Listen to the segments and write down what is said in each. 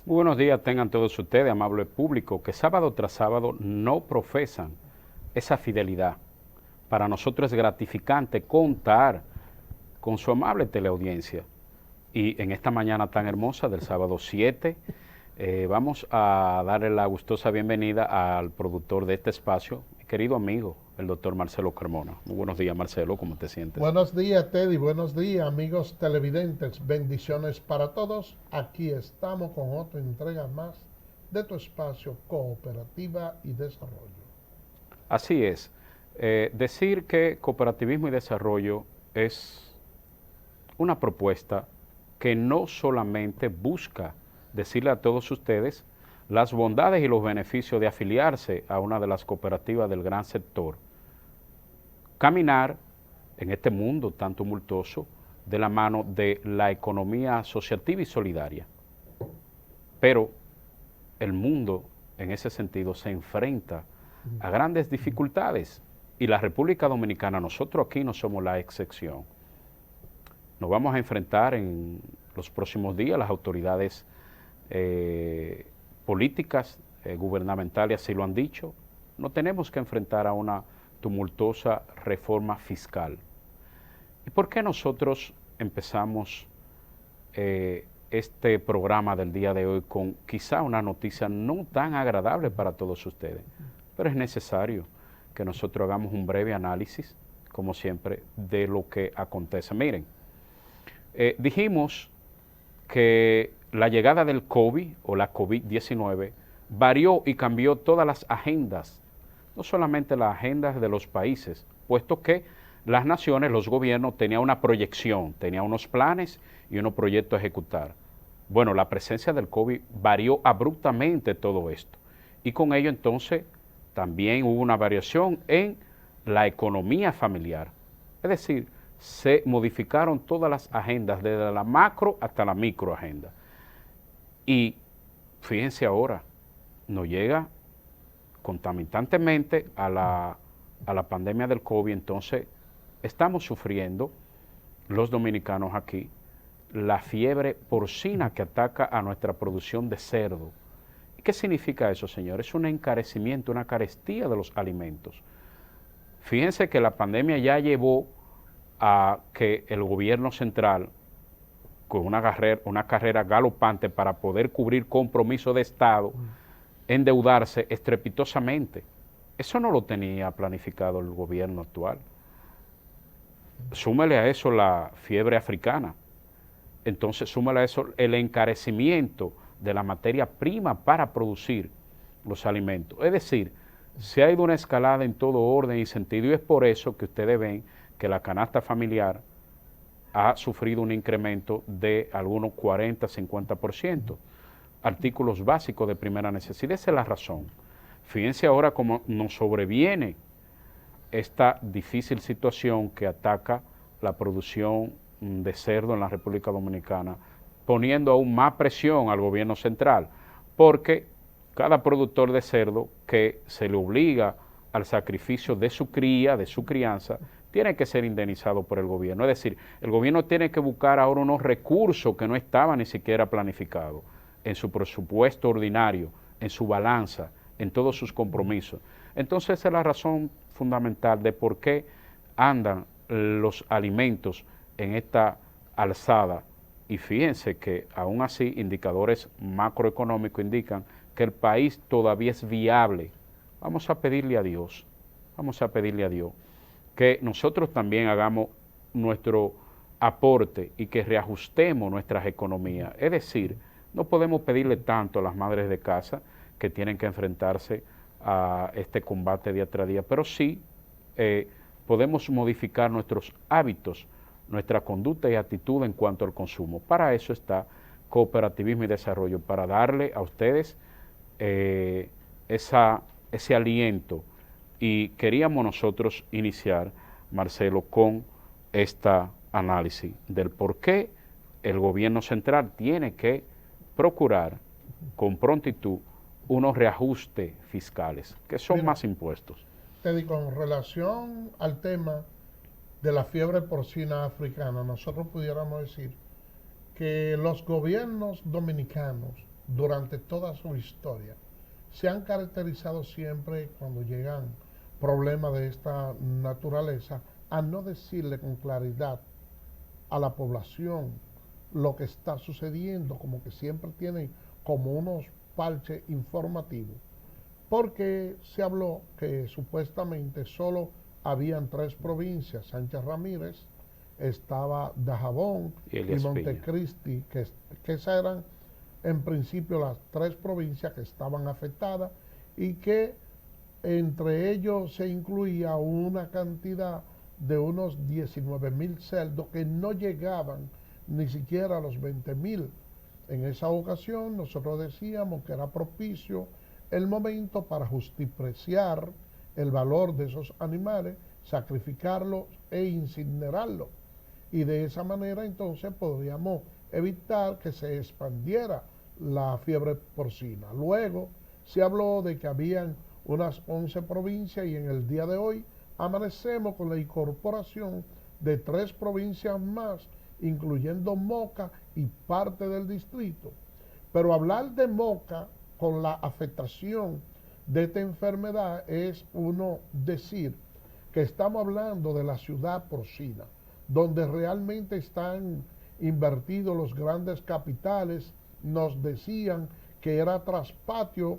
Muy buenos días tengan todos ustedes, amable público, que sábado tras sábado no profesan esa fidelidad. Para nosotros es gratificante contar con su amable teleaudiencia. Y en esta mañana tan hermosa del sábado 7, vamos a darle la gustosa bienvenida al productor de este espacio, mi querido amigo, el doctor Marcelo Carmona. Muy buenos días, Marcelo, ¿cómo te sientes? Buenos días, Teddy. Buenos días, amigos televidentes. Bendiciones para todos. Aquí estamos con otra entrega más de tu espacio Cooperativa y Desarrollo. Así es. Decir que cooperativismo y desarrollo es una propuesta que no solamente busca decirle a todos ustedes las bondades y los beneficios de afiliarse a una de las cooperativas del gran sector, caminar en este mundo tan tumultuoso de la mano de la economía asociativa y solidaria. Pero el mundo en ese sentido se enfrenta a grandes dificultades y la República Dominicana, nosotros aquí no somos la excepción. Nos vamos a enfrentar en los próximos días, las autoridades políticas, gubernamentales así lo han dicho, no tenemos que enfrentar a una tumultuosa reforma fiscal. ¿Y por qué nosotros empezamos este programa del día de hoy con quizá una noticia no tan agradable para todos ustedes? Pero es necesario que nosotros hagamos un breve análisis, como siempre, de lo que acontece. Miren, dijimos que la llegada del COVID o la COVID-19 varió y cambió todas las agendas, no solamente las agendas de los países, puesto que las naciones, los gobiernos tenían una proyección, tenían unos planes y unos proyectos a ejecutar. Bueno, la presencia del COVID varió abruptamente todo esto y con ello entonces también hubo una variación en la economía familiar. Es decir, se modificaron todas las agendas, desde la macro hasta la micro agenda. Y fíjense ahora, nos llega concomitantemente a la pandemia del COVID, entonces estamos sufriendo, los dominicanos aquí, la fiebre porcina que ataca a nuestra producción de cerdo. ¿Qué significa eso, señores? Es un encarecimiento, una carestía de los alimentos. Fíjense que la pandemia ya llevó a que el gobierno central, con una carrera galopante para poder cubrir compromisos de Estado, endeudarse estrepitosamente. Eso no lo tenía planificado el gobierno actual. Súmele a eso la fiebre africana. Entonces súmele a eso el encarecimiento de la materia prima para producir los alimentos. Es decir, se ha ido una escalada en todo orden y sentido y es por eso que ustedes ven que la canasta familiar ha sufrido un incremento de algunos 40-50%. Artículos básicos de primera necesidad. Esa es la razón. Fíjense ahora cómo nos sobreviene esta difícil situación que ataca la producción de cerdo en la República Dominicana, poniendo aún más presión al gobierno central, porque cada productor de cerdo que se le obliga al sacrificio de su cría, de su crianza, tiene que ser indemnizado por el gobierno. Es decir, el gobierno tiene que buscar ahora unos recursos que no estaban ni siquiera planificados en su presupuesto ordinario, en su balanza, en todos sus compromisos. Entonces esa es la razón fundamental de por qué andan los alimentos en esta alzada. Y fíjense que aún así indicadores macroeconómicos indican que el país todavía es viable. Vamos a pedirle a Dios que nosotros también hagamos nuestro aporte y que reajustemos nuestras economías. Es decir, no podemos pedirle tanto a las madres de casa que tienen que enfrentarse a este combate día tras día, pero sí podemos modificar nuestros hábitos, nuestra conducta y actitud en cuanto al consumo. Para eso está Cooperativismo y Desarrollo, para darle a ustedes ese aliento. Y queríamos nosotros iniciar, Marcelo, con este análisis del por qué el gobierno central tiene que procurar con prontitud unos reajustes fiscales, que son Mira, más impuestos. Teddy, con relación al tema de la fiebre porcina africana, nosotros pudiéramos decir que los gobiernos dominicanos durante toda su historia, se han caracterizado siempre cuando llegan problemas de esta naturaleza a no decirle con claridad a la población lo que está sucediendo, como que siempre tienen como unos parches informativos, porque se habló que supuestamente solo habían tres provincias: Sánchez Ramírez, estaba Dajabón Y y Elías Piña. Montecristi, que esas eran en principio las tres provincias que estaban afectadas, y que entre ellos se incluía una cantidad de unos 19.000 cerdos que no llegaban ni siquiera a los 20.000. En esa ocasión nosotros decíamos que era propicio el momento para justipreciar el valor de esos animales, sacrificarlos e incinerarlos. Y de esa manera entonces podríamos evitar que se expandiera la fiebre porcina. Luego se habló de que habían unas 11 provincias, y en el día de hoy amanecemos con la incorporación de 3 provincias más, incluyendo Moca y parte del distrito. Pero hablar de Moca con la afectación de esta enfermedad es uno decir que estamos hablando de la ciudad porcina, donde realmente están invertidos los grandes capitales. Nos decían que era traspatio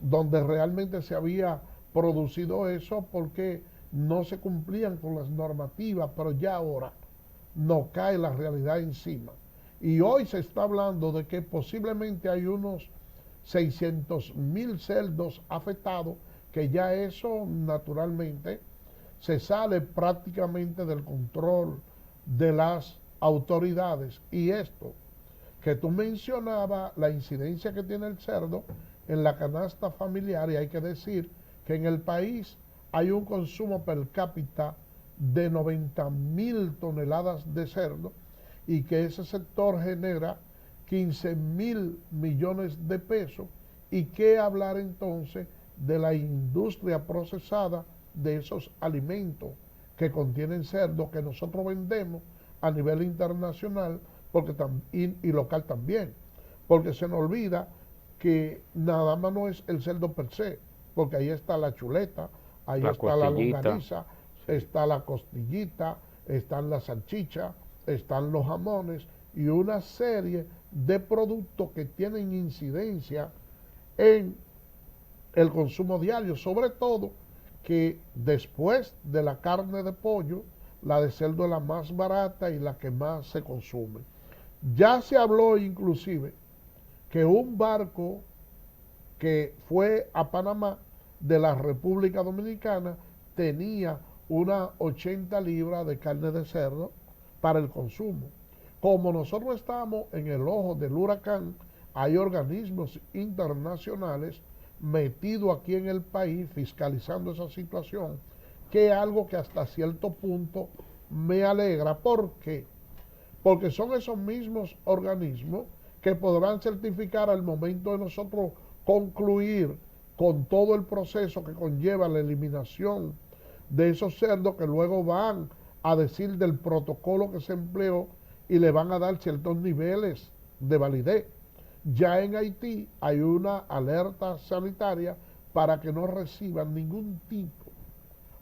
donde realmente se había producido eso, porque no se cumplían con las normativas, pero ya ahora nos cae la realidad encima. Y hoy se está hablando de que posiblemente hay unos 600.000 cerdos afectados, que ya eso naturalmente se sale prácticamente del control de las autoridades. Y esto que tú mencionabas, la incidencia que tiene el cerdo en la canasta familiar, y hay que decir que en el país hay un consumo per cápita de 90.000 toneladas de cerdo, y que ese sector genera 15.000 millones de pesos. Y qué hablar entonces de la industria procesada de esos alimentos que contienen cerdo, que nosotros vendemos a nivel internacional porque y local también, porque se nos olvida que nada más no es el cerdo per se, porque ahí está la chuleta, ahí La está la costillita, longaniza, sí, está la costillita, están las salchichas, están los jamones y una serie de productos que tienen incidencia en el consumo diario, sobre todo que después de la carne de pollo, la de cerdo es la más barata y la que más se consume. Ya se habló inclusive que un barco que fue a Panamá de la República Dominicana tenía unas 80 libras de carne de cerdo para el consumo. Como nosotros estamos en el ojo del huracán, hay organismos internacionales metidos aquí en el país fiscalizando esa situación, que es algo que hasta cierto punto me alegra. ¿Por qué? Porque son esos mismos organismos que podrán certificar al momento de nosotros concluir con todo el proceso que conlleva la eliminación de esos cerdos, que luego van a decir del protocolo que se empleó y le van a dar ciertos niveles de validez. Ya en Haití hay una alerta sanitaria para que no reciban ningún tipo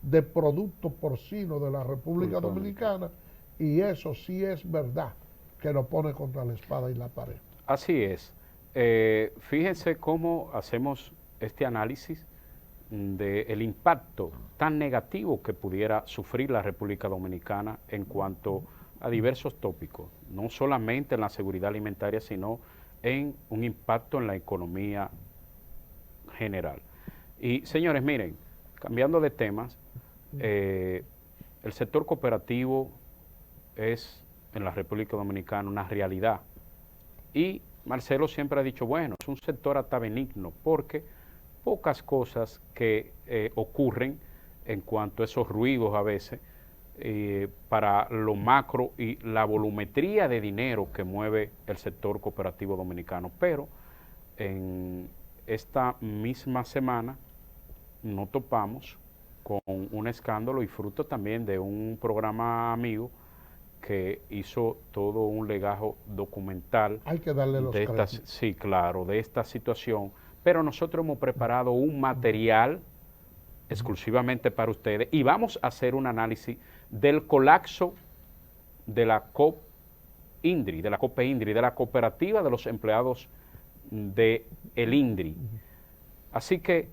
de producto porcino de la República Dominicana, y eso sí es verdad que nos pone contra la espada y la pared. así es. Fíjense cómo hacemos este análisis del impacto tan negativo que pudiera sufrir la República Dominicana en cuanto a diversos tópicos, no solamente en la seguridad alimentaria, sino en un impacto en la economía general. Y señores, miren, cambiando de temas, el sector cooperativo es en la República Dominicana una realidad. Y Marcelo siempre ha dicho, bueno, es un sector hasta benigno, porque pocas cosas que ocurren en cuanto a esos ruidos a veces, para lo macro y la volumetría de dinero que mueve el sector cooperativo dominicano. Pero en esta misma semana nos topamos con un escándalo, y fruto también de un programa amigo que hizo todo un legajo documental. Hay que darle los créditos. Sí, claro, de esta situación, pero nosotros hemos preparado un material exclusivamente para ustedes y vamos a hacer un análisis del colapso de la COP INDRI, de la COPE INDRI, de la cooperativa de los empleados de el INDRI. Así que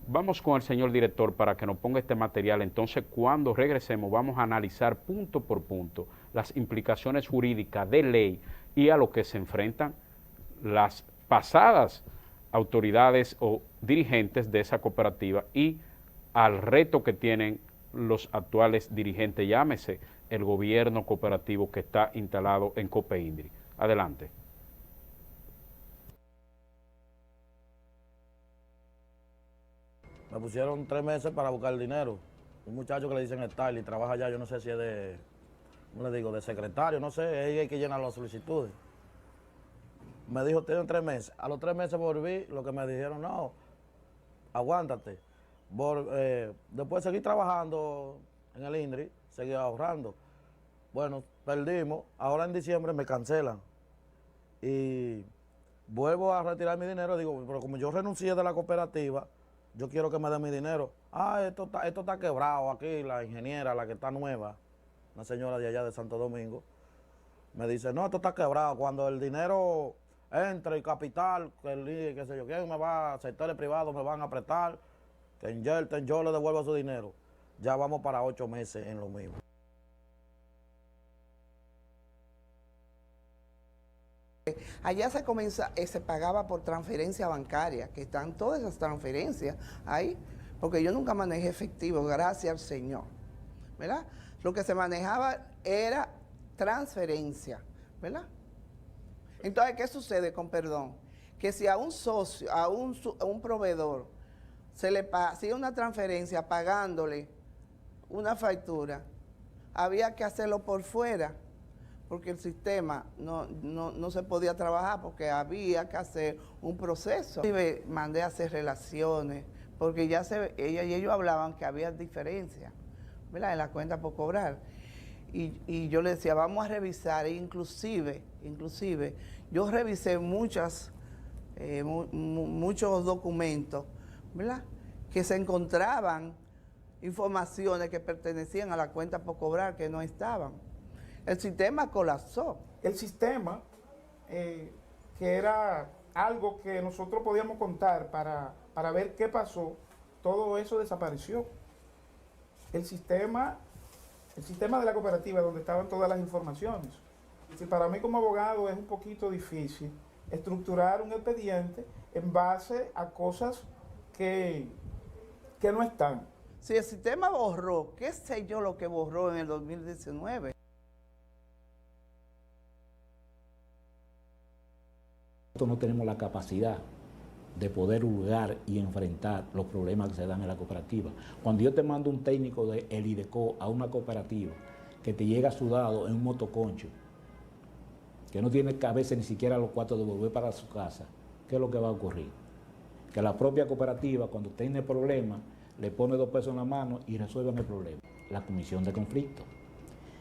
vamos con el señor director para que nos ponga este material. Entonces, cuando regresemos, vamos a analizar punto por punto las implicaciones jurídicas de ley y a lo que se enfrentan las pasadas autoridades o dirigentes de esa cooperativa y al reto que tienen los actuales dirigentes, llámese el gobierno cooperativo que está instalado en COPE INDRI. Adelante. Me pusieron 3 meses para buscar el dinero. Un muchacho que le dicen Starling, trabaja allá, yo no sé si es de, ¿cómo le digo?, de secretario, no sé, es el que llena las solicitudes. Me dijo, tienen 3 meses. A los 3 meses volví, lo que me dijeron, no, aguántate. Después seguí trabajando en el INDRI, seguí ahorrando. Bueno, perdimos, ahora en diciembre me cancelan. Y vuelvo a retirar mi dinero, digo, pero como yo renuncié de la cooperativa, yo quiero que me den mi dinero. Esto está quebrado aquí, la ingeniera, la que está nueva, una señora de allá de Santo Domingo, me dice, no, esto está quebrado. Cuando el dinero entre, el capital, qué sé yo, quién me va, sectores privados me van a prestar, que inyerten, yo le devuelvo su dinero. Ya vamos para 8 meses en lo mismo. Allá se pagaba por transferencia bancaria, que están todas esas transferencias ahí, porque yo nunca manejé efectivo, gracias al Señor, ¿verdad? Lo que se manejaba era transferencia, ¿verdad? Entonces, ¿qué sucede con perdón? Que si a un socio, a un proveedor, se le hacía una transferencia pagándole una factura, había que hacerlo por fuera, porque el sistema no se podía trabajar porque había que hacer un proceso. Mandé a hacer relaciones, porque ya ella y ellos hablaban que había diferencia, ¿verdad?, en la cuenta por cobrar. Y yo le decía, vamos a revisar, inclusive, yo revisé muchos documentos, ¿verdad?, que se encontraban informaciones que pertenecían a la cuenta por cobrar que no estaban. El sistema colapsó. El sistema, que era algo que nosotros podíamos contar para ver qué pasó, todo eso desapareció. El sistema de la cooperativa, donde estaban todas las informaciones. Y para mí como abogado es un poquito difícil estructurar un expediente en base a cosas que no están. Si el sistema borró, ¿qué sé yo lo que borró en el 2019? Nosotros no tenemos la capacidad de poder hurgar y enfrentar los problemas que se dan en la cooperativa. Cuando yo te mando un técnico de el IDECO a una cooperativa que te llega sudado en un motoconcho, que no tiene a veces ni siquiera los cuartos de volver para su casa, ¿qué es lo que va a ocurrir? Que la propia cooperativa, cuando tiene problemas, le pone 2 pesos en la mano y resuelven el problema. La comisión de conflicto.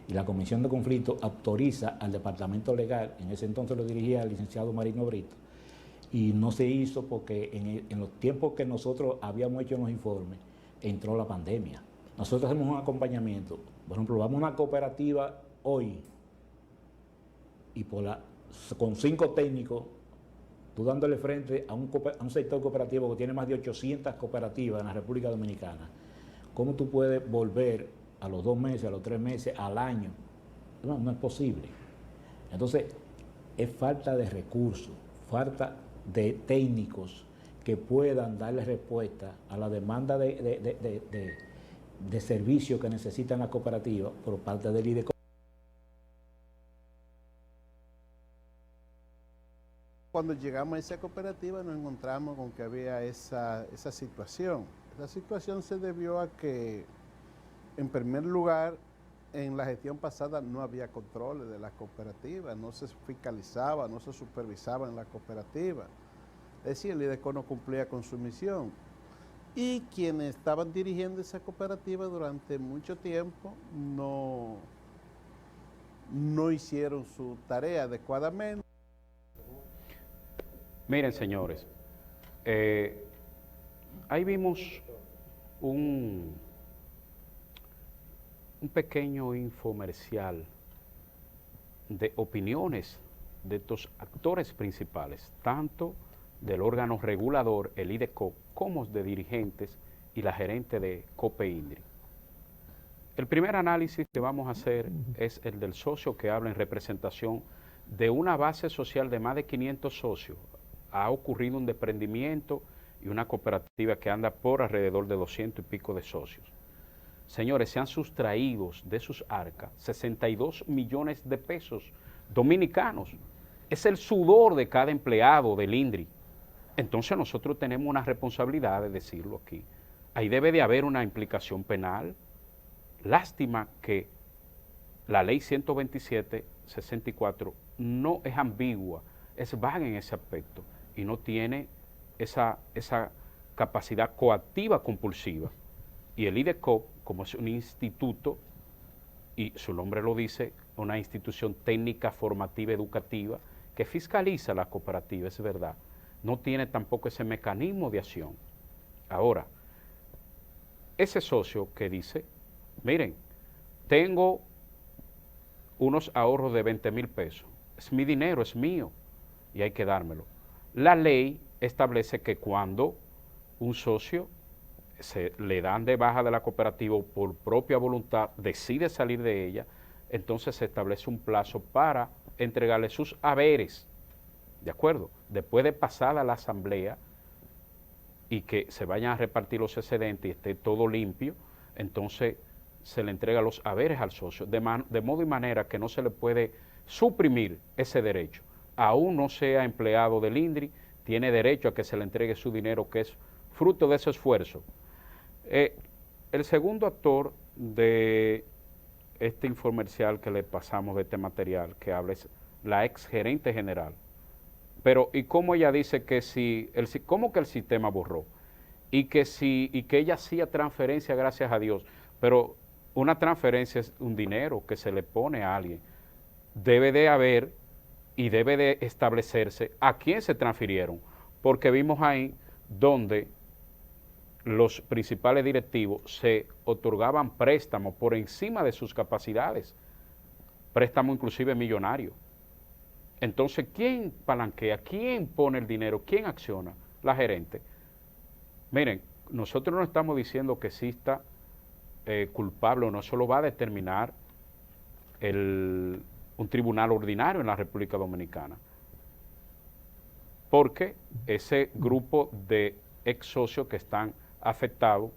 Y la comisión de conflicto autoriza al departamento legal, en ese entonces lo dirigía el licenciado Marino Brito, y no se hizo porque en los tiempos que nosotros habíamos hecho en los informes, entró la pandemia. Nosotros hacemos un acompañamiento. Por ejemplo, vamos a una cooperativa hoy y con 5 técnicos, tú dándole frente a un sector cooperativo que tiene más de 800 cooperativas en la República Dominicana. ¿Cómo tú puedes volver a los 2 meses, a los 3 meses, al año? No es posible. Entonces, es falta de recursos, falta de técnicos que puedan darle respuesta a la demanda de servicios que necesitan la cooperativa por parte del IDECO. Cuando llegamos a esa cooperativa nos encontramos con que había esa situación. Esa situación se debió a que, en primer lugar, en la gestión pasada no había controles de las cooperativas, no se fiscalizaba, no se supervisaba en la cooperativa. Es decir, el IDECO no cumplía con su misión. Y quienes estaban dirigiendo esa cooperativa durante mucho tiempo no no hicieron su tarea adecuadamente. Miren, señores, ahí vimos un pequeño infomercial de opiniones de estos actores principales, tanto del órgano regulador, el IDECO, como de dirigentes y la gerente de COPE-INDRI. El primer análisis que vamos a hacer es el del socio que habla en representación de una base social de más de 500 socios. Ha ocurrido un desprendimiento y una cooperativa que anda por alrededor de 200 y pico de socios. Señores, se han sustraído de sus arcas 62 millones de pesos dominicanos. Es el sudor de cada empleado del INDRI. Entonces nosotros tenemos una responsabilidad de decirlo aquí. Ahí debe de haber una implicación penal. Lástima que la ley 127/64 no es ambigua, es vaga en ese aspecto y no tiene esa capacidad coactiva compulsiva. Y el IDECOP, como es un instituto, y su nombre lo dice, una institución técnica, formativa, educativa, que fiscaliza la cooperativa, es verdad, no tiene tampoco ese mecanismo de acción. Ahora, ese socio que dice, miren, tengo unos ahorros de 20,000 pesos, es mi dinero, es mío, y hay que dármelo. La ley establece que cuando un socio se le dan de baja de la cooperativa o por propia voluntad decide salir de ella, entonces se establece un plazo para entregarle sus haberes, ¿de acuerdo? Después de pasada la asamblea y que se vayan a repartir los excedentes y esté todo limpio, entonces se le entrega los haberes al socio, de modo y manera que no se le puede suprimir ese derecho. Aún no sea empleado del INDRI, tiene derecho a que se le entregue su dinero, que es fruto de ese esfuerzo. El segundo actor de este infomercial que le pasamos de este material que habla es la ex gerente general. Pero, ¿y cómo ella dice que cómo que el sistema borró? Y que ella hacía transferencia, gracias a Dios, pero una transferencia es un dinero que se le pone a alguien. Debe de haber y debe de establecerse a quién se transfirieron, porque vimos ahí donde los principales directivos se otorgaban préstamos por encima de sus capacidades, préstamos inclusive millonarios. Entonces, ¿quién palanquea? ¿Quién pone el dinero? ¿Quién acciona? La gerente. Miren, nosotros no estamos diciendo que exista culpable o no, eso lo va a determinar un tribunal ordinario en la República Dominicana. Porque ese grupo de ex socios que están afectados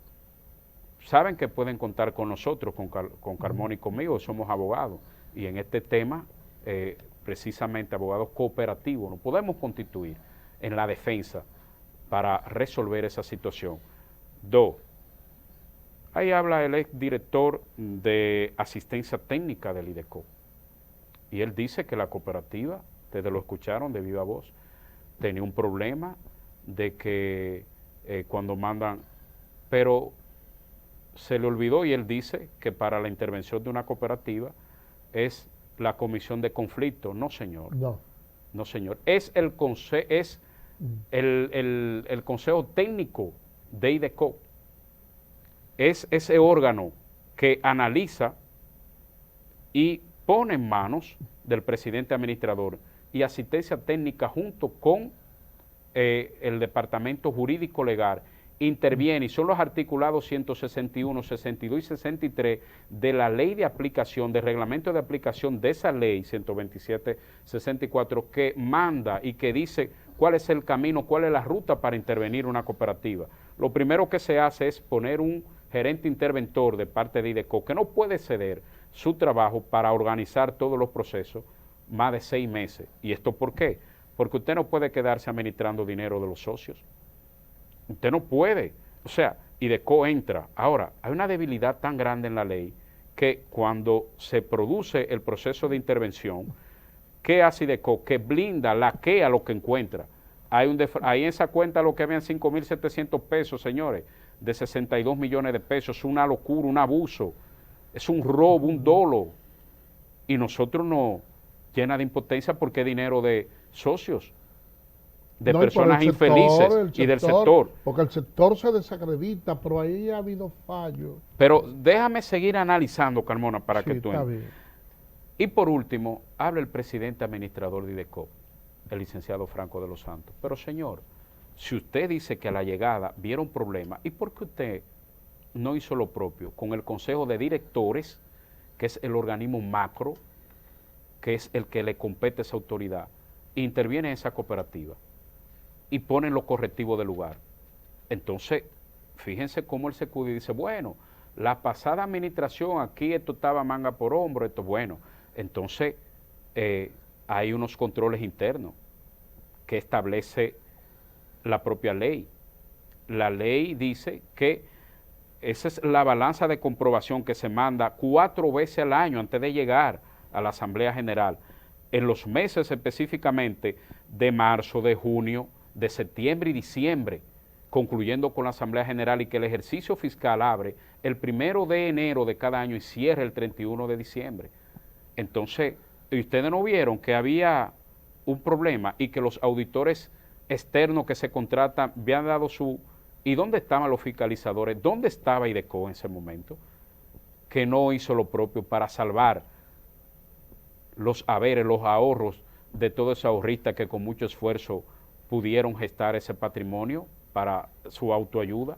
saben que pueden contar con nosotros, con Carmona y conmigo, somos abogados. Y en este tema, precisamente abogados cooperativos, nos podemos constituir en la defensa para resolver esa situación. 2. Ahí habla el exdirector de asistencia técnica del IDECO. Y él dice que la cooperativa, ustedes lo escucharon de viva voz, tenía un problema de que cuando mandan, pero se le olvidó y él dice que para la intervención de una cooperativa es la comisión de conflicto. No, señor. No. No, señor. Es el consejo técnico de IDECO. Es ese órgano que analiza y pone en manos del presidente administrador y asistencia técnica junto con el departamento jurídico legal, interviene y son los articulados 161, 62 y 63 de la ley de aplicación, del reglamento de aplicación de esa ley 127/64 que manda y que dice cuál es el camino, cuál es la ruta para intervenir una cooperativa. Lo primero que se hace es poner un gerente interventor de parte de IDECO que no puede ceder su trabajo para organizar todos los procesos más de 6 meses. ¿Y esto por qué? Porque usted no puede quedarse administrando dinero de los socios. Usted no puede. O sea, IDECO entra. Ahora, hay una debilidad tan grande en la ley que cuando se produce el proceso de intervención, ¿qué hace IDECO? Que blinda, laquea lo que encuentra. Ahí en esa cuenta lo que habían 5,700 pesos, señores, de 62 millones de pesos. Es una locura, un abuso. Es un robo, un dolo. y nosotros nos llena de impotencia porque es dinero de socios, de No, y por personas el sector, infelices y del sector. Porque el sector se desacredita, pero ahí ha habido fallos. Pero déjame seguir analizando, Carmona, para Sí, que tú está entiendas. bien. Y por último, habla el presidente administrador de IDECO, el licenciado Franco de los Santos. Pero señor, si usted dice que a la llegada vieron problemas, ¿y por qué usted no hizo lo propio con el Consejo de Directores, que es el organismo macro, que es el que le compete a esa autoridad, interviene en esa cooperativa y pone los correctivos del lugar? Entonces, fíjense cómo él se cuida y dice, bueno, la pasada administración aquí esto estaba manga por hombro, esto bueno. Entonces, hay unos controles internos que establece la propia ley. La ley dice que esa es la balanza de comprobación que se manda 4 veces al año antes de llegar a la Asamblea General, en los meses específicamente de marzo, de junio, de septiembre y diciembre, concluyendo con la Asamblea General, y que el ejercicio fiscal abre el 1 de enero de cada año y cierra el 31 de diciembre. Entonces, ustedes no vieron que había un problema y que los auditores externos que se contratan habían dado su... ¿Y dónde estaban los fiscalizadores? ¿Dónde estaba IDECO en ese momento? Que no hizo lo propio para salvar los haberes, los ahorros de todos esos ahorristas que con mucho esfuerzo pudieron gestar ese patrimonio para su autoayuda.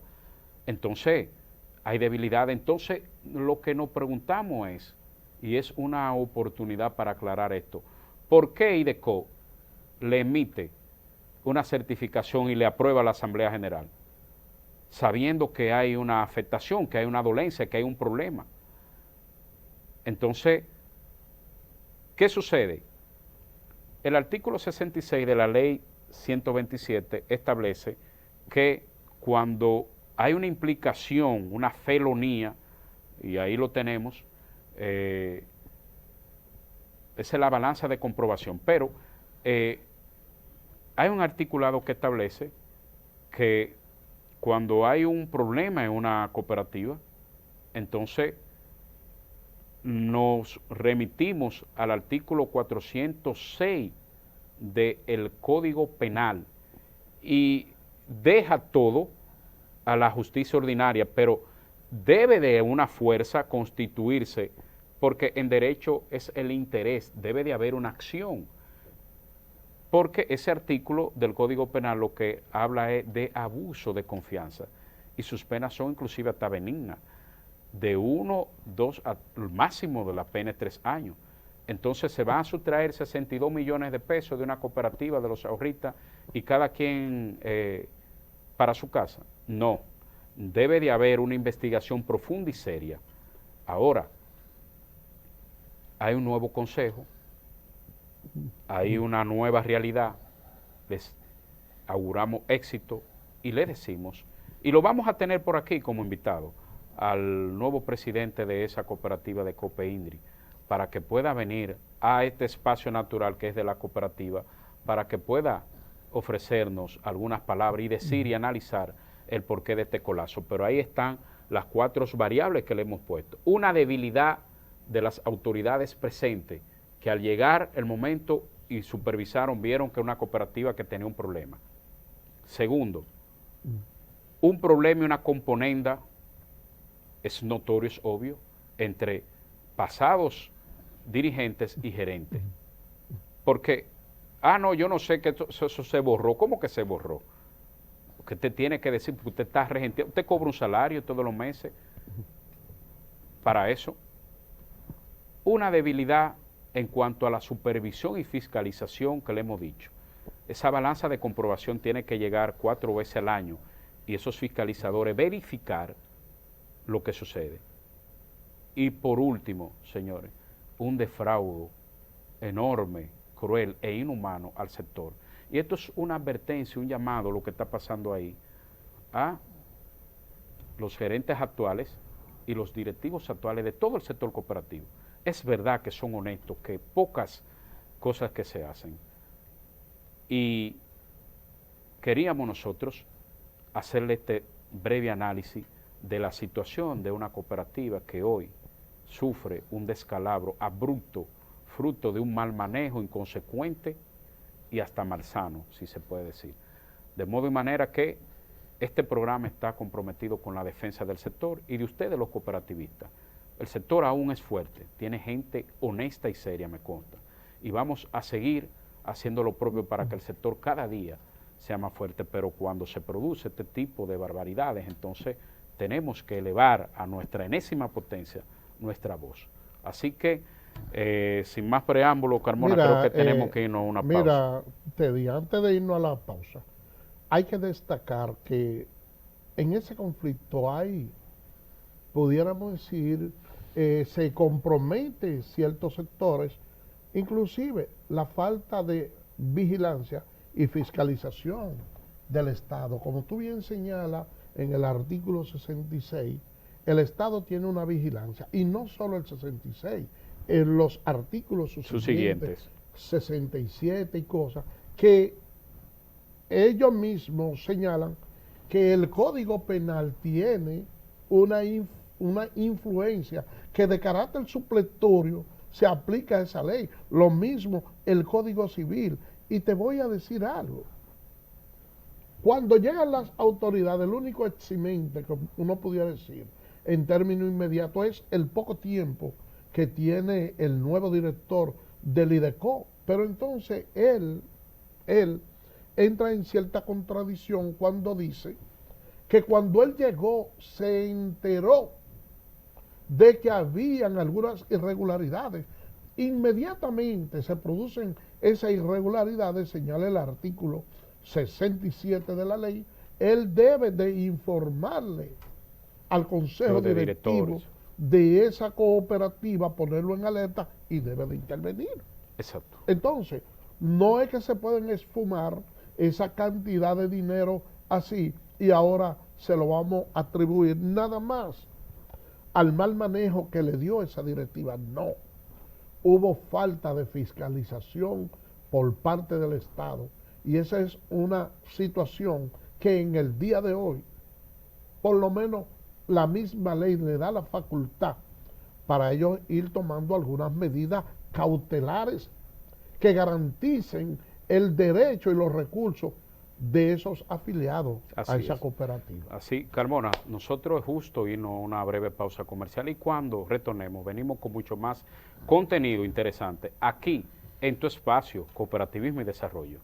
Entonces, hay debilidad. Entonces, lo que nos preguntamos es, y es una oportunidad para aclarar esto, ¿por qué IDECO le emite una certificación y le aprueba a la Asamblea General, sabiendo que hay una afectación, que hay una dolencia, que hay un problema? Entonces, ¿qué sucede? El artículo 66 de la ley 127 establece que cuando hay una implicación, una felonía, y ahí lo tenemos, esa es la balanza de comprobación, pero hay un articulado que establece que cuando hay un problema en una cooperativa, entonces nos remitimos al artículo 406 del Código Penal y deja todo a la justicia ordinaria, pero debe de una fuerza constituirse, porque en derecho es el interés, debe de haber una acción, porque ese artículo del Código Penal lo que habla es de abuso de confianza y sus penas son inclusive hasta benignas, de 1, 2, al máximo de la pena es 3 años. Entonces se van a sustraer 62 millones de pesos de una cooperativa de los ahorristas y cada quien para su casa. No, debe de haber una investigación profunda y seria. Ahora, hay un nuevo consejo, hay una nueva realidad, les auguramos éxito y le decimos, y lo vamos a tener por aquí como invitado, al nuevo presidente de esa cooperativa de COPEINDRI, para que pueda venir a este espacio natural que es de la cooperativa, para que pueda ofrecernos algunas palabras y decir y analizar el porqué de este colapso. Pero ahí están las 4 variables que le hemos puesto. Una debilidad de las autoridades presentes, que al llegar el momento y supervisaron, vieron que una cooperativa que tenía un problema. Segundo, un problema y una componenda, es notorio, es obvio, entre pasados dirigentes y gerentes. Porque, no, yo no sé que eso se borró. ¿Cómo que se borró? Porque usted tiene que decir, porque usted está regenteado, usted cobra un salario todos los meses para eso. Una debilidad en cuanto a la supervisión y fiscalización que le hemos dicho. Esa balanza de comprobación tiene que llegar 4 veces al año y esos fiscalizadores verificar lo que sucede. Y por último, señores, un defraudo enorme, cruel e inhumano al sector. Y esto es una advertencia, un llamado, lo que está pasando ahí, a los gerentes actuales y los directivos actuales de todo el sector cooperativo. Es verdad que son honestos, que pocas cosas que se hacen. Y queríamos nosotros hacerle este breve análisis de la situación de una cooperativa que hoy sufre un descalabro abrupto fruto de un mal manejo inconsecuente y hasta malsano, si se puede decir. De modo y manera que este programa está comprometido con la defensa del sector y de ustedes los cooperativistas. El sector aún es fuerte, tiene gente honesta y seria, me consta, y vamos a seguir haciendo lo propio para que el sector cada día sea más fuerte, pero cuando se produce este tipo de barbaridades, entonces tenemos que elevar a nuestra enésima potencia nuestra voz. Así que, sin más preámbulo, Carmona, creo que tenemos que irnos a una pausa. Mira, Teddy, antes de irnos a la pausa, hay que destacar que en ese conflicto hay, pudiéramos decir, se compromete ciertos sectores, inclusive la falta de vigilancia y fiscalización del Estado. Como tú bien señalas en el artículo 66, el Estado tiene una vigilancia, y no solo el 66, en los artículos subsiguientes, 67 y cosas, que ellos mismos señalan que el Código Penal tiene una influencia que de carácter supletorio se aplica a esa ley. Lo mismo el Código Civil. Y te voy a decir algo. Cuando llegan las autoridades, el único eximente que uno pudiera decir en términos inmediatos es el poco tiempo que tiene el nuevo director del IDECO. Pero entonces él entra en cierta contradicción cuando dice que cuando él llegó se enteró de que habían algunas irregularidades. Inmediatamente se producen esas irregularidades, señala el artículo 67 de la ley, él debe de informarle al consejo directivo de esa cooperativa, ponerlo en alerta y debe de intervenir. Exacto. Entonces, no es que se pueden esfumar esa cantidad de dinero así y ahora se lo vamos a atribuir nada más al mal manejo que le dio esa directiva. No, hubo falta de fiscalización por parte del Estado y esa es una situación que en el día de hoy, por lo menos la misma ley le da la facultad para ellos ir tomando algunas medidas cautelares que garanticen el derecho y los recursos de esos afiliados a esa cooperativa. Así, Carmona, nosotros es justo irnos a una breve pausa comercial y cuando retornemos venimos con mucho más contenido interesante aquí en tu espacio Cooperativismo y Desarrollo.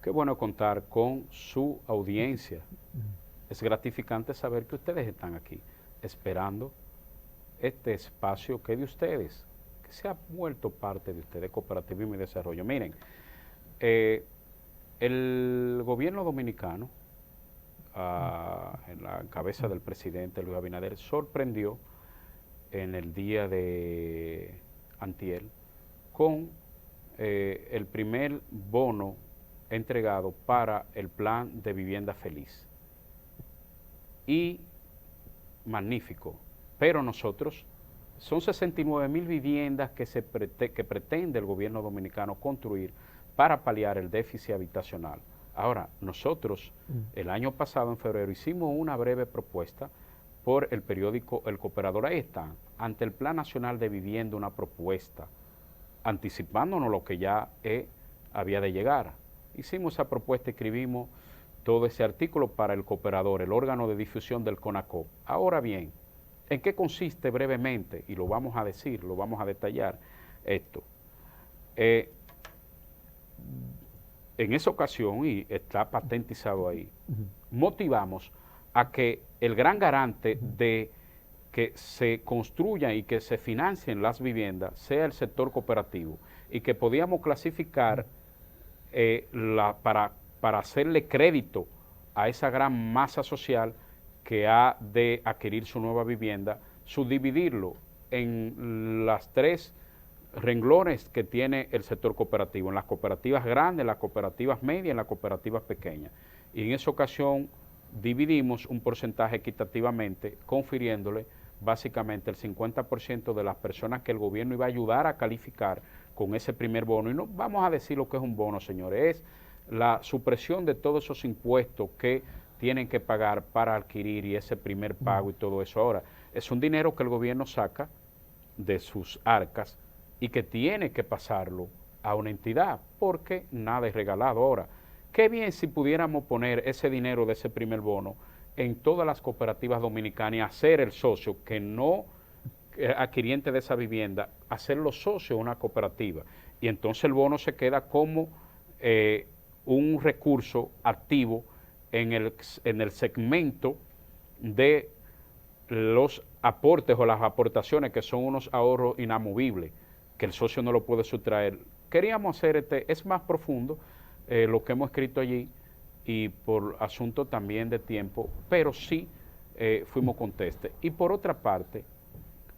Qué bueno contar con su audiencia. Es gratificante saber que ustedes están aquí esperando este espacio que es de ustedes, que se ha vuelto parte de ustedes, Cooperativismo y Desarrollo. Miren, el gobierno dominicano, en la cabeza del presidente Luis Abinader, sorprendió en el día de antier con el primer bono entregado para el plan de vivienda feliz. Y magnífico, pero nosotros, son 69,000 viviendas que pretende el gobierno dominicano construir para paliar el déficit habitacional. Ahora, nosotros el año pasado, en febrero, hicimos una breve propuesta por el periódico El Cooperador. Ahí está, ante el Plan Nacional de Vivienda, una propuesta, anticipándonos lo que ya había de llegar. Hicimos esa propuesta, escribimos todo ese artículo para El Cooperador, el órgano de difusión del CONACOP. Ahora bien, ¿en qué consiste brevemente? Y lo vamos a decir, lo vamos a detallar esto. En esa ocasión, y está patentizado ahí, motivamos a que el gran garante de que se construyan y que se financien las viviendas sea el sector cooperativo y que podíamos clasificar para hacerle crédito a esa gran masa social que ha de adquirir su nueva vivienda, subdividirlo en las 3 renglones que tiene el sector cooperativo, en las cooperativas grandes, en las cooperativas medias, en las cooperativas pequeñas. Y en esa ocasión dividimos un porcentaje equitativamente, confiriéndole básicamente el 50% de las personas que el gobierno iba a ayudar a calificar con ese primer bono. Y no vamos a decir lo que es un bono, señores, es la supresión de todos esos impuestos que tienen que pagar para adquirir y ese primer pago y todo eso. Ahora, es un dinero que el gobierno saca de sus arcas y que tiene que pasarlo a una entidad, porque nada es regalado. Ahora, qué bien si pudiéramos poner ese dinero de ese primer bono en todas las cooperativas dominicanas y hacer el socio que no adquiriente de esa vivienda, hacerlo socio de una cooperativa. Y entonces el bono se queda como un recurso activo en el segmento de los aportes o las aportaciones, que son unos ahorros inamovibles, que el socio no lo puede sustraer. Queríamos hacer es más profundo lo que hemos escrito allí, y por asunto también de tiempo, pero sí fuimos contestes. Y por otra parte,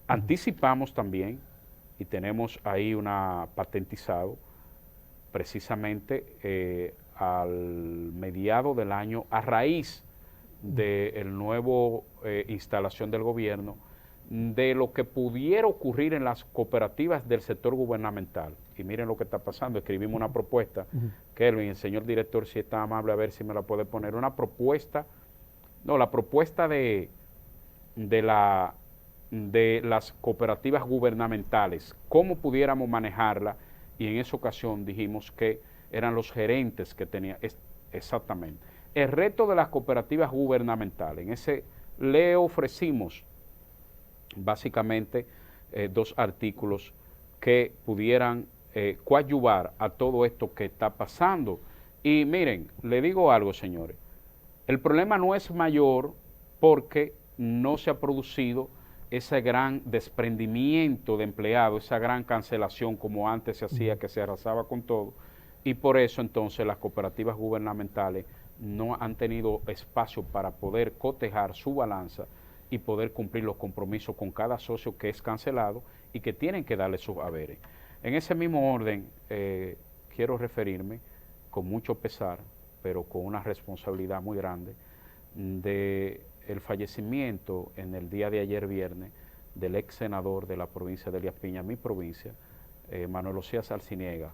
anticipamos también, y tenemos ahí una patentizado, precisamente al mediado del año, a raíz del nuevo instalación del gobierno, de lo que pudiera ocurrir en las cooperativas del sector gubernamental. Y miren lo que está pasando, escribimos una propuesta, Kelvin, el señor director, si está amable, a ver si me la puede poner, una propuesta, no, la propuesta de las cooperativas gubernamentales, cómo pudiéramos manejarla, y en esa ocasión dijimos que eran los gerentes que tenían, exactamente. El reto de las cooperativas gubernamentales, en ese le ofrecimos básicamente 2 artículos que pudieran coadyuvar a todo esto que está pasando. Y miren, le digo algo, señores, el problema no es mayor porque no se ha producido ese gran desprendimiento de empleados, esa gran cancelación como antes se hacía, que se arrasaba con todo, y por eso entonces las cooperativas gubernamentales no han tenido espacio para poder cotejar su balanza y poder cumplir los compromisos con cada socio que es cancelado y que tienen que darle sus haberes. En ese mismo orden, quiero referirme con mucho pesar, pero con una responsabilidad muy grande, de el fallecimiento en el día de ayer viernes del ex senador de la provincia de Elías Piña, mi provincia, Manuel Osías Arciniega.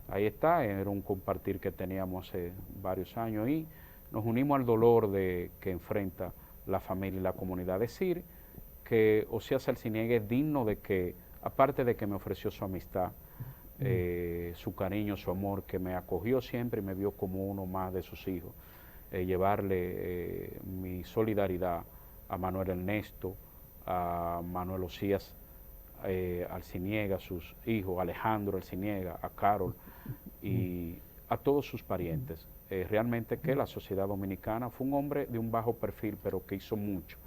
Ahí está, era un compartir que teníamos hace varios años y nos unimos al dolor que enfrenta la familia y la comunidad. Decir que Osías Arciniega es digno de que, aparte de que me ofreció su amistad, su cariño, su amor, que me acogió siempre y me vio como uno más de sus hijos, llevarle mi solidaridad a Manuel Ernesto, a Manuel Osías Arciniega, sus hijos, Alejandro Arciniega, a Carol y a todos sus parientes. Realmente que la sociedad dominicana fue un hombre de un bajo perfil, pero que hizo mucho.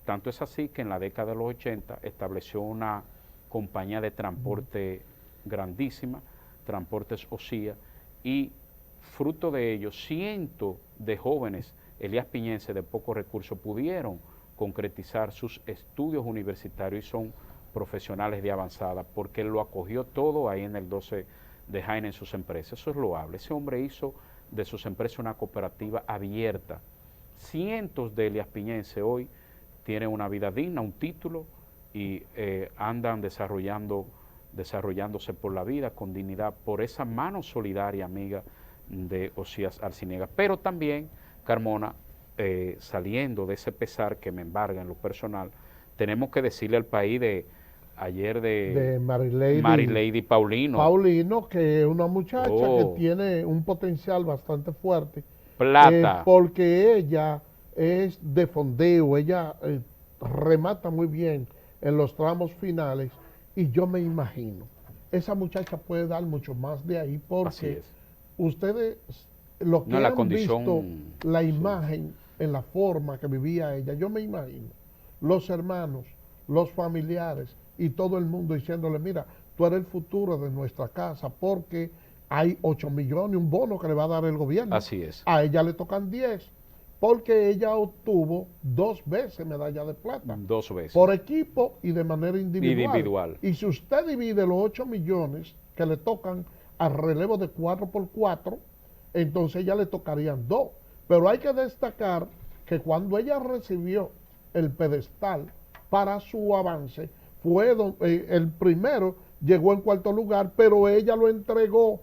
Tanto es así que en la década de los 80 estableció una compañía de transporte grandísima, Transportes Osía, y fruto de ello, cientos de jóvenes elías piñenses de pocos recursos pudieron concretizar sus estudios universitarios y son profesionales de avanzada, porque él lo acogió todo ahí en el 12 de Jaén en sus empresas. Eso es loable. Ese hombre hizo de sus empresas una cooperativa abierta. Cientos de elías piñenses hoy tienen una vida digna, un título, y andan desarrollándose por la vida con dignidad por esa mano solidaria, amiga, de Osías Arciniega. Pero también, Carmona, saliendo de ese pesar que me embarga en lo personal, tenemos que decirle al país de Marilady Paulino. Paulino, que es una muchacha que tiene un potencial bastante fuerte. Plata. Porque ella es de fondeo, ella remata muy bien en los tramos finales, y yo me imagino, esa muchacha puede dar mucho más de ahí, porque ustedes, lo que han visto, la imagen en la forma que vivía ella, yo me imagino, los hermanos, los familiares y todo el mundo diciéndole, mira, tú eres el futuro de nuestra casa, porque hay 8 millones, un bono que le va a dar el gobierno. Así es. A ella le tocan 10, porque ella obtuvo 2 veces medalla de plata. 2 veces. Por equipo y de manera individual. Y si usted divide los 8 millones que le tocan al relevo de 4x4, entonces ella le tocarían 2. Pero hay que destacar que cuando ella recibió el pedestal para su avance, fue el primero, llegó en 4º lugar, pero ella lo entregó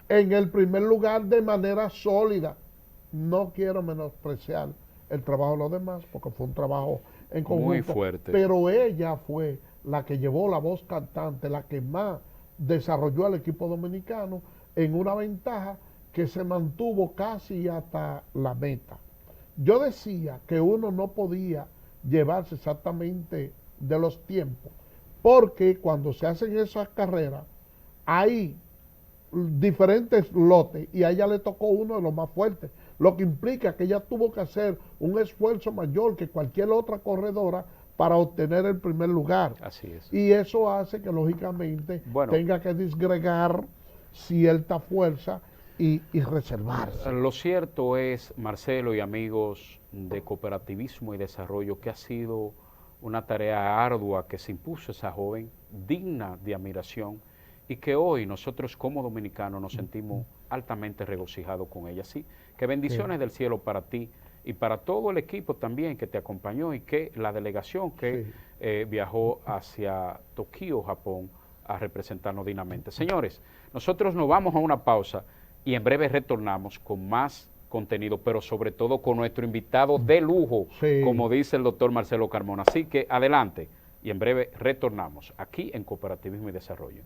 en el primer lugar de manera sólida. no quiero menospreciar el trabajo de los demás, porque fue un trabajo en conjunto. Muy fuerte. Pero ella fue la que llevó la voz cantante, la que más desarrolló al equipo dominicano en una ventaja que se mantuvo casi hasta la meta. Yo decía que uno no podía llevarse exactamente de los tiempos, porque cuando se hacen esas carreras, hay diferentes lotes y a ella le tocó uno de los más fuertes, lo que implica que ella tuvo que hacer un esfuerzo mayor que cualquier otra corredora para obtener el primer lugar. Así es. Y eso hace que lógicamente tenga que disgregar cierta fuerza y reservarse. Lo cierto es, Marcelo y amigos de Cooperativismo y Desarrollo, que ha sido una tarea ardua que se impuso esa joven, digna de admiración, y que hoy nosotros como dominicanos nos sentimos altamente regocijados con ella. Así que bendiciones del cielo para ti y para todo el equipo también que te acompañó y que la delegación que viajó hacia Tokio, Japón, a representarnos dignamente. Señores, nosotros nos vamos a una pausa y en breve retornamos con más contenido, pero sobre todo con nuestro invitado de lujo, como dice el doctor Marcelo Carmona. Así que adelante y en breve retornamos aquí en Cooperativismo y Desarrollo.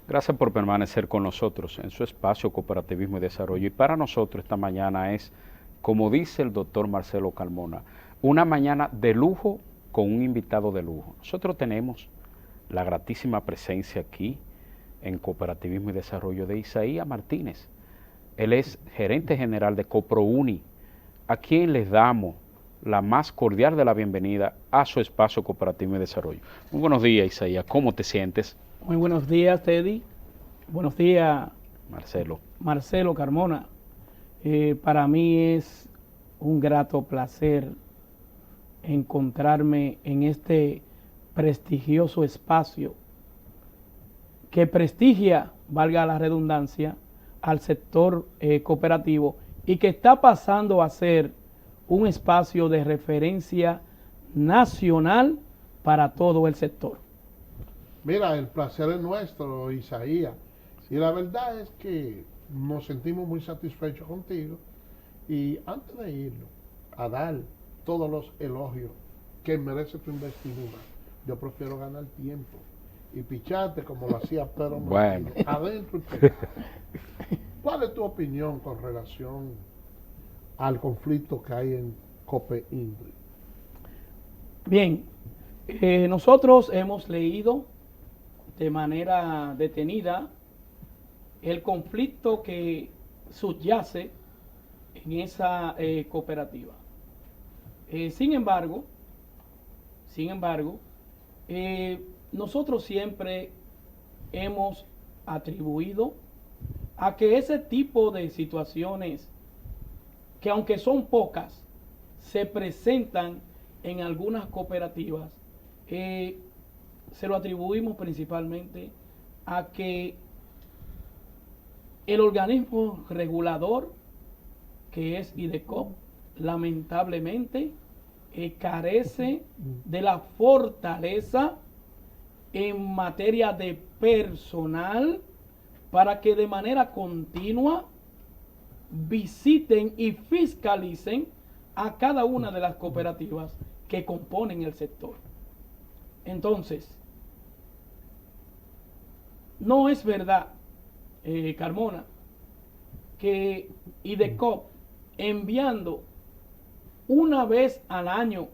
Gracias por permanecer con nosotros en su espacio Cooperativismo y Desarrollo. Y para nosotros esta mañana es, como dice el doctor Marcelo Carmona, una mañana de lujo con un invitado de lujo. Nosotros tenemos la gratísima presencia aquí en Cooperativismo y Desarrollo de Isaías Martínez. Él es gerente general de Coprouni, a quien les damos la más cordial de la bienvenida a su espacio Cooperativismo y Desarrollo. Muy buenos días, Isaías. ¿Cómo te sientes? Muy buenos días, Teddy. Buenos días, Marcelo Carmona. Para mí es un grato placer encontrarme en este prestigioso espacio que prestigia, valga la redundancia, al sector cooperativo y que está pasando a ser un espacio de referencia nacional para todo el sector. Mira, el placer es nuestro, Isaías. Y la verdad es que nos sentimos muy satisfechos contigo. Y antes de irnos a dar todos los elogios que merece tu investidura, yo prefiero ganar tiempo y picharte como lo hacía Pedro Martínez, adentro y pegado. ¿Cuál es tu opinión con relación al conflicto que hay en COPE-INDRI? Bien, nosotros hemos leído de manera detenida el conflicto que subyace en esa cooperativa. Sin embargo, nosotros siempre hemos atribuido a que ese tipo de situaciones, que aunque son pocas, se presentan en algunas cooperativas, se lo atribuimos principalmente a que el organismo regulador, que es IDECOP, lamentablemente carece de la fortaleza en materia de personal para que de manera continua visiten y fiscalicen a cada una de las cooperativas que componen el sector. Entonces, no es verdad, Carmona, que IDECOP, enviando una vez al año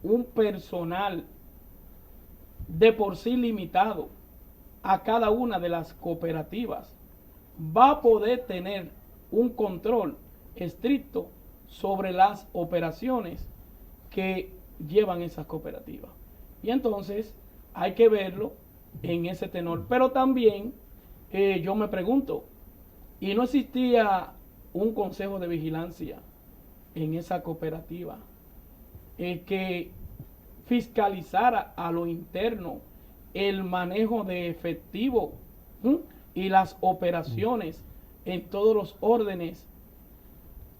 un personal de por sí limitado a cada una de las cooperativas, va a poder tener un control estricto sobre las operaciones que llevan esas cooperativas. Y entonces hay que verlo en ese tenor. Pero también yo me pregunto, ¿y no existía un consejo de vigilancia en esa cooperativa que fiscalizara a lo interno el manejo de efectivo y las operaciones en todos los órdenes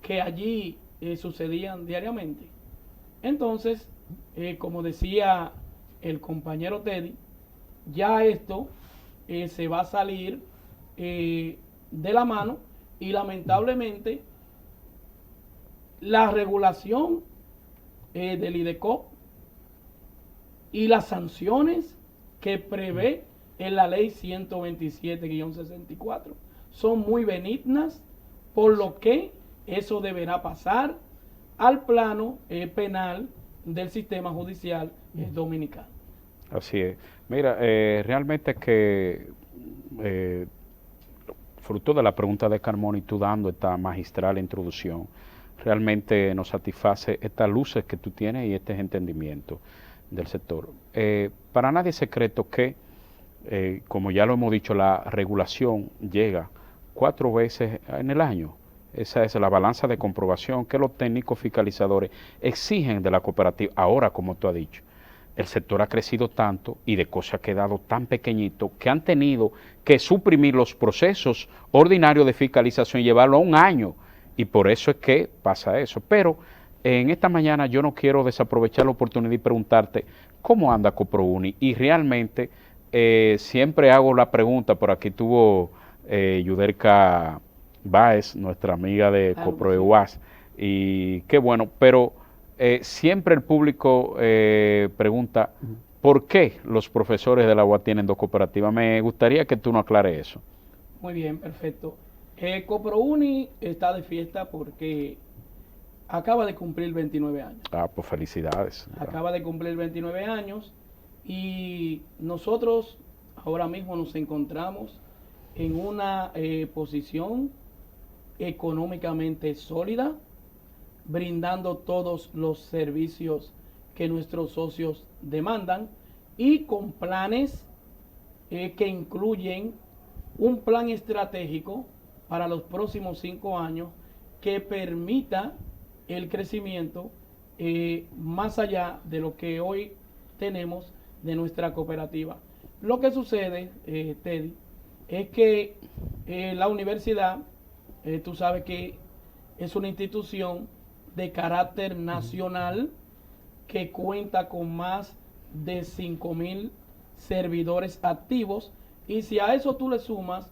que allí sucedían diariamente? Entonces, como decía el compañero Teddy, ya esto se va a salir de la mano y lamentablemente la regulación del IDECOP y las sanciones que prevé en la ley 127-64 son muy benignas, por lo que eso deberá pasar al plano penal del sistema judicial dominicano. Así es. Mira, realmente que fruto de la pregunta de Carmona y tú dando esta magistral introducción, realmente nos satisface estas luces que tú tienes y este entendimiento del sector. Para nadie es secreto que, como ya lo hemos dicho, la regulación llega 4 veces en el año. Esa es la balanza de comprobación que los técnicos fiscalizadores exigen de la cooperativa. Ahora, como tú has dicho, el sector ha crecido tanto y IDECO se ha quedado tan pequeñito que han tenido que suprimir los procesos ordinarios de fiscalización y llevarlo a 1 año. Y por eso es que pasa eso. Pero en esta mañana yo no quiero desaprovechar la oportunidad y preguntarte cómo anda Coprouni. Y realmente siempre hago la pregunta, por aquí tuvo Yudelka Báez, nuestra amiga de Coproeuas, y qué bueno, pero siempre el público pregunta ¿por qué los profesores de la UAS tienen 2 cooperativas? Me gustaría que tú nos aclares eso. Muy bien, perfecto. Coprouni está de fiesta porque acaba de cumplir 29 años. Ah, pues felicidades. Acaba de cumplir 29 años y nosotros ahora mismo nos encontramos en una posición económicamente sólida, brindando todos los servicios que nuestros socios demandan y con planes que incluyen un plan estratégico para los próximos 5 años que permita el crecimiento más allá de lo que hoy tenemos de nuestra cooperativa. Lo que sucede, Teddy, es que la universidad, tú sabes que es una institución de carácter nacional que cuenta con más de 5,000 servidores activos, y si a eso tú le sumas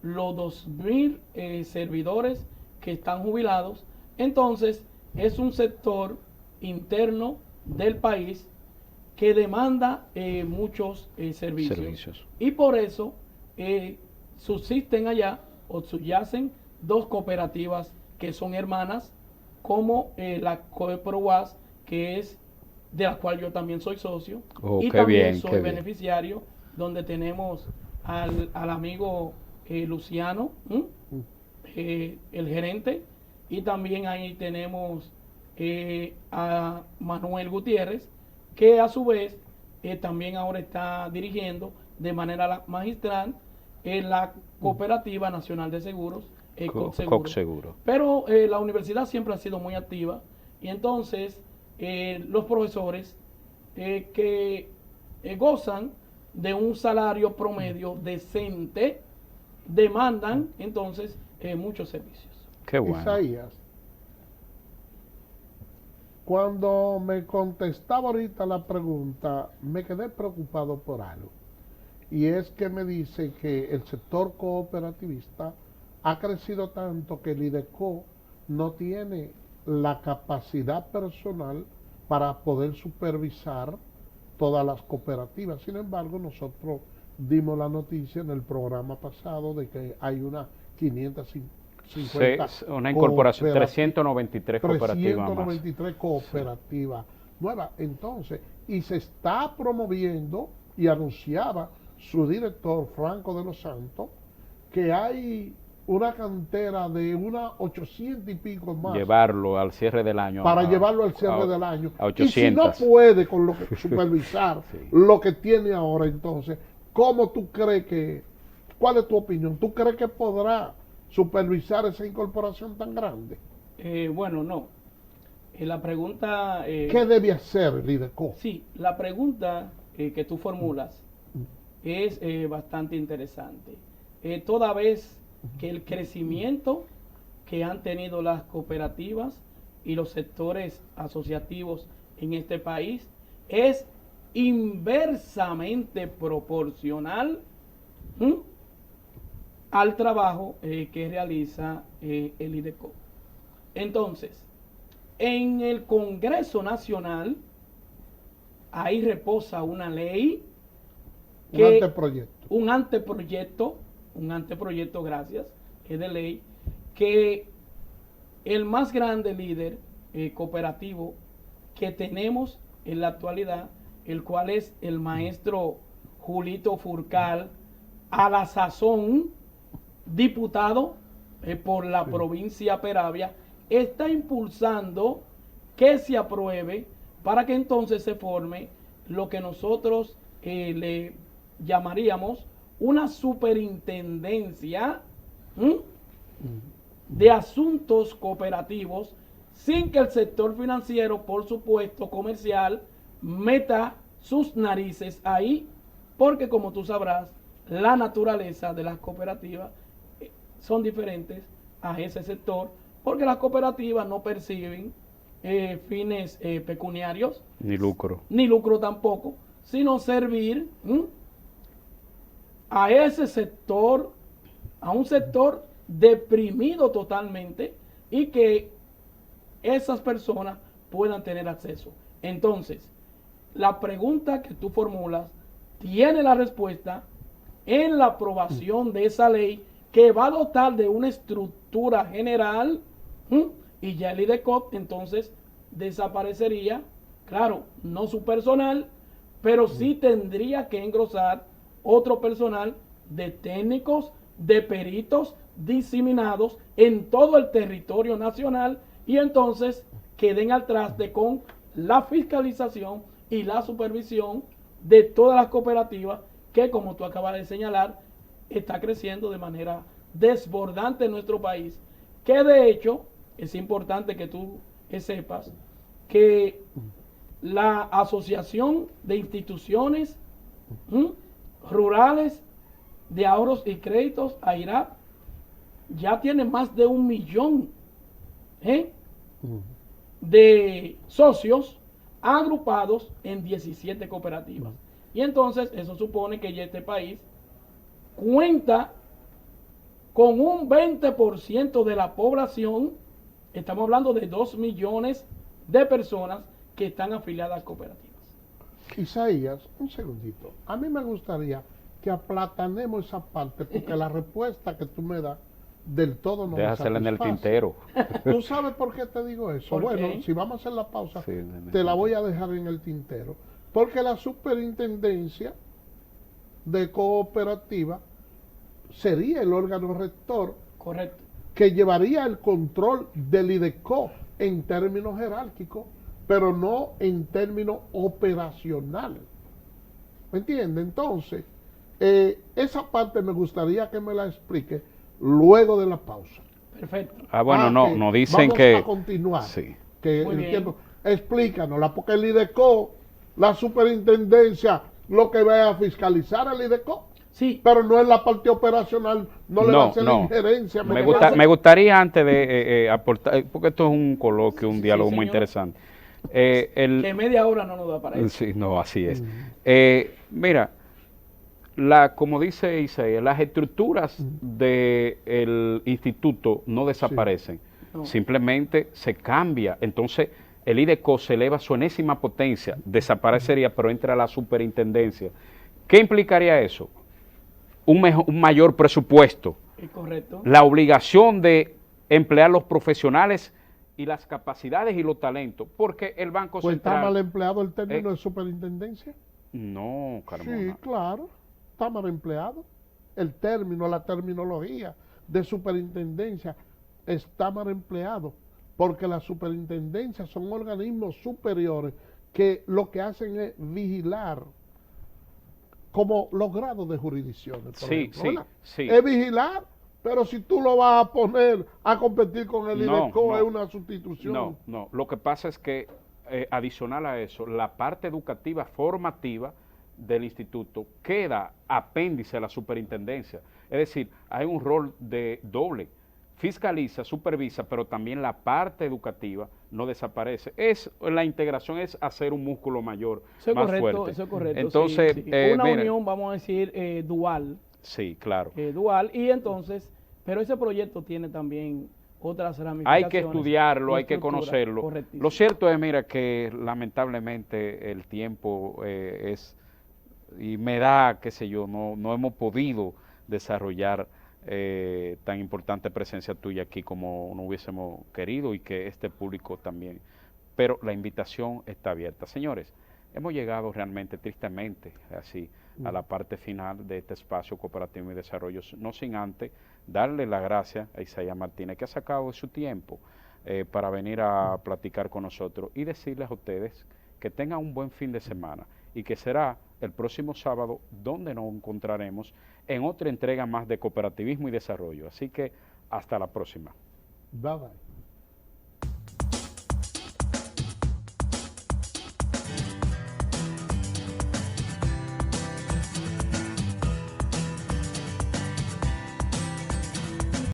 los 2,000 servidores que están jubilados, entonces es un sector interno del país que demanda muchos servicios. Y por eso subsisten allá o subyacen 2 cooperativas que son hermanas, como la Coprowas, que es de la cual yo también soy socio, y también soy beneficiario, donde tenemos al amigo Luciano, el gerente, y también ahí tenemos a Manuel Gutiérrez, que a su vez también ahora está dirigiendo de manera magistral la Cooperativa Nacional de Seguros, COCSeguro. Pero la universidad siempre ha sido muy activa, y entonces los profesores que gozan de un salario promedio decente demandan entonces muchos servicios. Qué bueno. Isaías, cuando me contestaba ahorita la pregunta, me quedé preocupado por algo. Y es que me dice que el sector cooperativista ha crecido tanto que el IDECO no tiene la capacidad personal para poder supervisar todas las cooperativas. Sin embargo, nosotros dimos la noticia en el programa pasado de que hay una 550 una incorporación, 393 cooperativas 393 cooperativas nuevas. Entonces, y se está promoviendo, y anunciaba su director Franco de los Santos, que hay una cantera de unas 800 y pico más. Llevarlo al cierre del año. Para llevarlo al cierre del año. A 800. Y si no puede con lo que supervisar sí. lo que tiene ahora, entonces, ¿cómo tú crees que, cuál es tu opinión? ¿Tú crees que podrá supervisar esa incorporación tan grande? Bueno, no. La pregunta... ¿Qué debe hacer el IDECO? Sí, la pregunta que tú formulas es bastante interesante. Toda vez que el crecimiento que han tenido las cooperativas y los sectores asociativos en este país es inversamente proporcional al trabajo que realiza el IDECO. Entonces, en el Congreso Nacional, ahí reposa una ley, un anteproyecto, gracias, es de ley, que el más grande líder cooperativo que tenemos en la actualidad, el cual es el maestro Julito Furcal, a la sazón diputado por la provincia Peravia, está impulsando que se apruebe para que entonces se forme lo que nosotros le llamaríamos una superintendencia de asuntos cooperativos, sin que el sector financiero, por supuesto, comercial, meta sus narices ahí, porque como tú sabrás, la naturaleza de las cooperativas son diferentes a ese sector, porque las cooperativas no perciben fines pecuniarios, ni lucro tampoco, sino servir a ese sector, a un sector deprimido totalmente, y que esas personas puedan tener acceso. Entonces, la pregunta que tú formulas tiene la respuesta en la aprobación de esa ley, que va a dotar de una estructura general, y ya el IDECOP entonces desaparecería, claro, no su personal, pero sí tendría que engrosar otro personal de técnicos, de peritos diseminados en todo el territorio nacional, y entonces queden al traste con la fiscalización y la supervisión de todas las cooperativas que, como tú acabas de señalar, está creciendo de manera desbordante en nuestro país, que de hecho es importante que tú sepas que la Asociación de Instituciones Rurales de Ahorros y Créditos, AIRAP, ya tiene más de 1 millón de socios agrupados en 17 cooperativas. Y entonces eso supone que ya este país cuenta con un 20% de la población. Estamos hablando de 2 millones de personas que están afiliadas a cooperativas. Isaías, un segundito. A mí me gustaría que aplatanemos esa parte, porque la respuesta que tú me das del todo no Déjasela en el tintero. ¿Tú sabes por qué te digo eso? Bueno, si vamos a hacer la pausa, sí, te la voy a dejar en el tintero. Porque la superintendencia de cooperativa sería el órgano rector, correcto, que llevaría el control del IDECO en términos jerárquicos, pero no en términos operacionales. ¿Me entiendes? Entonces, esa parte me gustaría que me la explique luego de la pausa. Perfecto. Bueno, no dicen vamos que... Vamos a continuar. Sí. Que entiendo. Explícanosla, porque el IDECO, la superintendencia, lo que va a fiscalizar al IDECO. Sí. Pero no es la parte operacional, no le va a hacer la injerencia. Me gustaría antes de aportar, porque esto es un coloquio, un diálogo muy interesante. Que media hora no nos da para eso. Sí, no, así es. Mira, como dice Isaías, las estructuras del instituto no desaparecen, simplemente se cambia. Entonces, el IDECO se eleva a su enésima potencia, desaparecería, pero entra la superintendencia. ¿Qué implicaría eso? Un mayor presupuesto, correcto, la obligación de emplear los profesionales y las capacidades y los talentos, porque el Banco Central... ¿Está mal empleado el término de superintendencia? No, Carmona. Sí, claro, está mal empleado. El término, la terminología de superintendencia está mal empleado, porque las superintendencias son organismos superiores que lo que hacen es vigilar, como los grados de jurisdicciones, por ejemplo, sí. Es vigilar, pero si tú lo vas a poner a competir con el IDECO, es una sustitución. No, lo que pasa es que adicional a eso, la parte educativa formativa del instituto queda apéndice a la superintendencia. Es decir, hay un rol de doble. fiscaliza, supervisa, pero también la parte educativa no desaparece. La integración es hacer un músculo mayor, Eso es más correcto, fuerte. eso es correcto. Entonces, sí, sí. Una mire, unión, vamos a decir, dual. Sí, claro. Dual, y entonces, pero ese proyecto tiene también otras ramificaciones. Hay que estudiarlo, y hay que estructura. conocerlo. Correctísimo. Lo cierto es, mira, que lamentablemente el tiempo y me da, qué sé yo, no hemos podido desarrollar tan importante presencia tuya aquí como no hubiésemos querido y que este público también. Pero la invitación está abierta. Señores, hemos llegado realmente, tristemente, así, a la parte final de este espacio cooperativo y desarrollo, no sin antes darle las gracias a Isaías Martínez, que ha sacado de su tiempo para venir a platicar con nosotros y decirles a ustedes que tengan un buen fin de semana y que será el próximo sábado donde nos encontraremos en otra entrega más de cooperativismo y desarrollo. Así que hasta la próxima. Bye bye.